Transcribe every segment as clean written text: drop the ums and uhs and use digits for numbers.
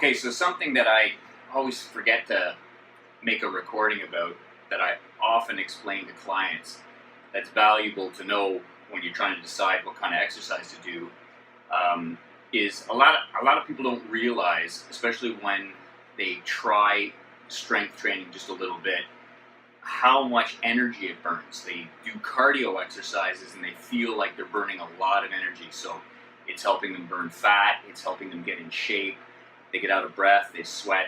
Okay, so something that I always forget to make a recording about, that I often explain to clients, that's valuable to know when you're trying to decide what kind of exercise to do, is a lot of people don't realize, especially when they try strength training just a little bit, how much energy it burns. They do cardio exercises and they feel like they're burning a lot of energy. So it's helping them burn fat, it's helping them get in shape, they get out of breath, they sweat.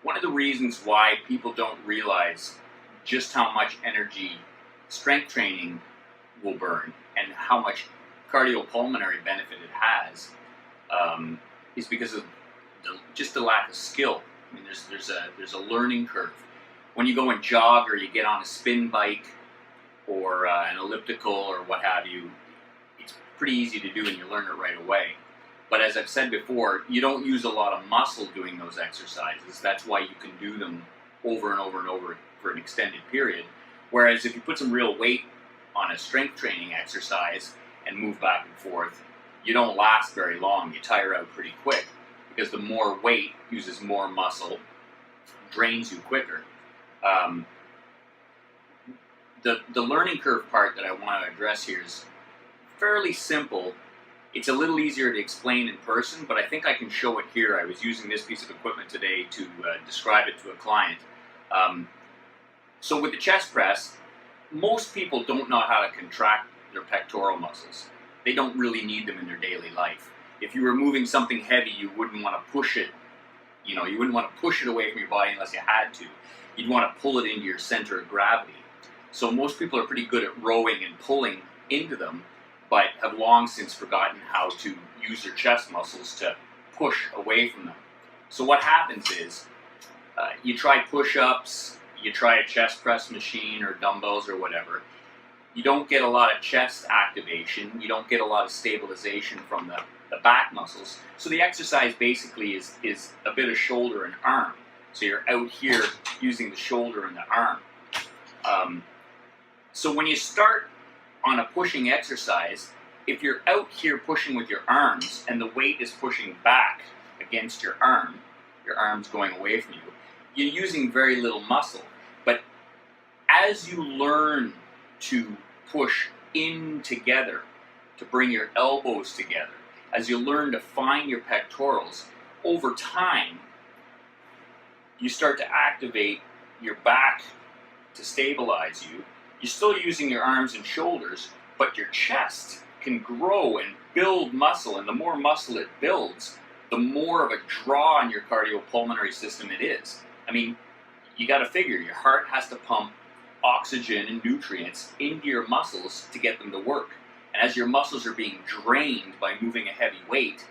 One of the reasons why people don't realize just how much energy strength training will burn and how much cardiopulmonary benefit it has is because of just the lack of skill. I mean, there's a learning curve. When you go and jog or you get on a spin bike or an elliptical or what have you, it's pretty easy to do and you learn it right away. But as I've said before, you don't use a lot of muscle doing those exercises. That's why you can do them over and over and over for an extended period. Whereas if you put some real weight on a strength training exercise and move back and forth, you don't last very long. You tire out pretty quick because the more weight uses more muscle, drains you quicker. The learning curve part that I want to address here is fairly simple. It's a little easier to explain in person, but I think I can show it here. I was using this piece of equipment today to describe it to a client. So with the chest press, most people don't know how to contract their pectoral muscles. They don't really need them in their daily life. If you were moving something heavy, you wouldn't want to push it. You wouldn't want to push it away from your body unless you had to. You'd want to pull it into your center of gravity. So most people are pretty good at rowing and pulling into them, but have long since forgotten how to use their chest muscles to push away from them. So what happens is, you try push-ups, you try a chest press machine or dumbbells or whatever, you don't get a lot of chest activation, you don't get a lot of stabilization from the back muscles. So the exercise basically is a bit of shoulder and arm. So you're out here using the shoulder and the arm. So when you start on a pushing exercise, if you're out here pushing with your arms and the weight is pushing back against your arm's going away from you, you're using very little muscle. But as you learn to push in together, to bring your elbows together, as you learn to find your pectorals, over time, you start to activate your back to stabilize you. You're still using your arms and shoulders, but your chest can grow and build muscle, and the more muscle it builds, the more of a draw on your cardiopulmonary system it is. I mean, you got to figure your heart has to pump oxygen and nutrients into your muscles to get them to work. And as your muscles are being drained by moving a heavy weight,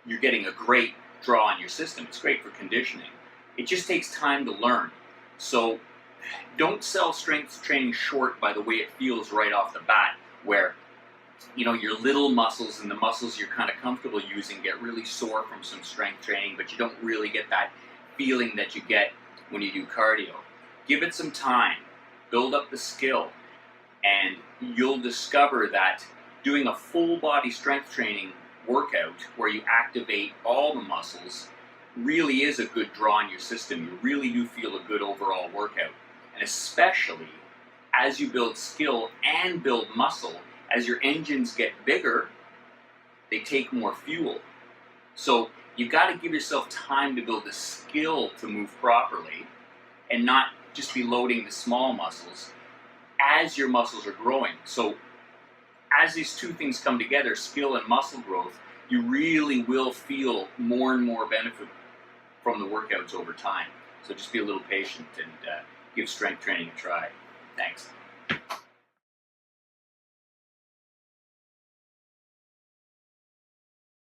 you're getting a great draw on your system. It's great for conditioning. It just takes time to learn. So don't sell strength training short by the way it feels right off the bat, where your little muscles and the muscles you're kind of comfortable using get really sore from some strength training, but you don't really get that feeling that you get when you do cardio. Give it some time, build up the skill, and you'll discover that doing a full body strength training workout where you activate all the muscles really is a good draw on your system. You really do feel a good overall workout. And especially as you build skill and build muscle, as your engines get bigger, they take more fuel. So you've got to give yourself time to build the skill to move properly and not just be loading the small muscles as your muscles are growing. So as these two things come together, skill and muscle growth, you really will feel more and more benefit from the workouts over time. So just be a little patient and give strength training a try. Thanks.